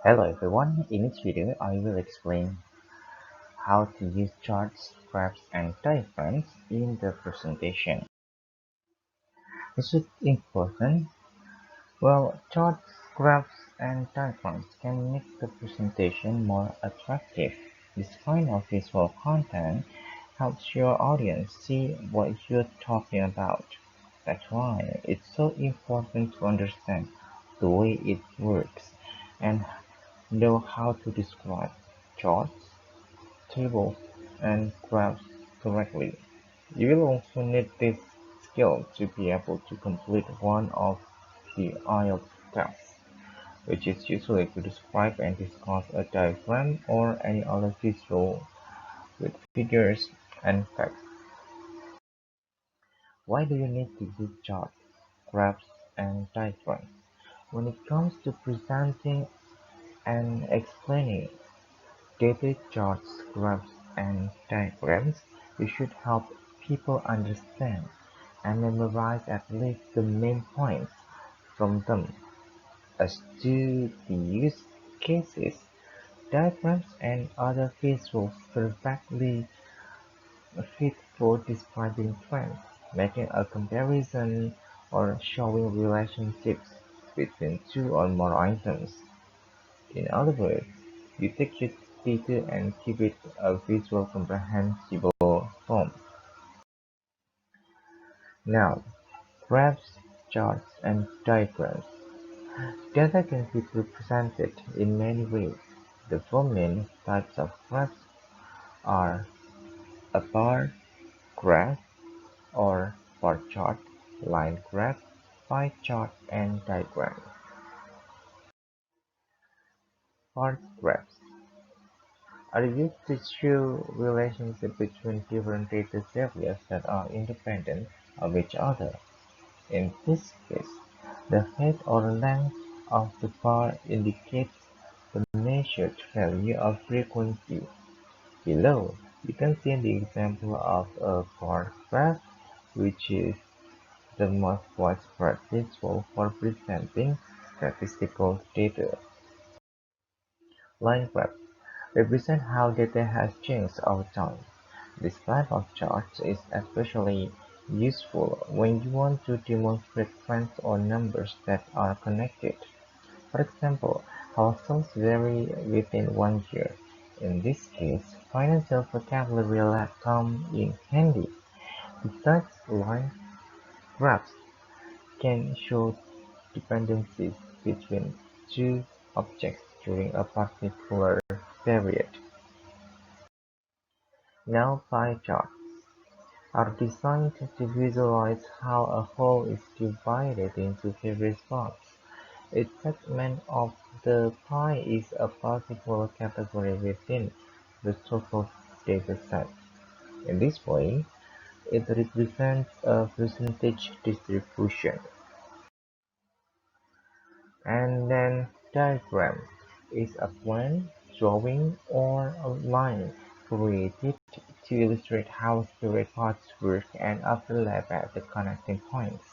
Hello everyone, in this video I will explain how to use charts, graphs and diagrams in the presentation. Is it important? Well, charts, graphs and diagrams can make the presentation more attractive. This kind of visual content helps your audience see what you're talking about. That's why it's so important to understand the way it works and know how to describe charts, tables, and graphs correctly. You will also need this skill to be able to complete one of the IELTS tests, which is usually to describe and discuss a diagram or any other visual with figures and text. Why do you need to use charts, graphs, and diagrams? When it comes to presenting and explaining data charts, graphs, and diagrams, you should help people understand and memorize at least the main points from them. As to the use cases, diagrams and other visuals perfectly fit for describing trends, making a comparison, or showing relationships between two or more items. In other words, you take your data and give it a visual comprehensible form. Now, graphs, charts, and diagrams. Data can be represented in many ways. The four main types of graphs are a bar graph or bar chart, line graph, pie chart, and diagram. Bar graphs are used to show relationships between different data areas that are independent of each other. In this case, the height or length of the bar indicates the measured value of frequency. Below, you can see the example of a bar graph, which is the most widespread visual for presenting statistical data. Line graphs represent how data has changed over time. This type of chart is especially useful when you want to demonstrate trends or numbers that are connected. For example, households vary within one year. In this case, financial vocabulary will come in handy. Besides, line graphs can show dependencies between two objects during a particular period. Now pie charts are designed to visualize how a whole is divided into various parts. Each segment of the pie is a particular category within the total dataset. In this way, it represents a percentage distribution. And then diagram is a plan, drawing, or a line created to illustrate how spirit parts work and overlap at the connecting points.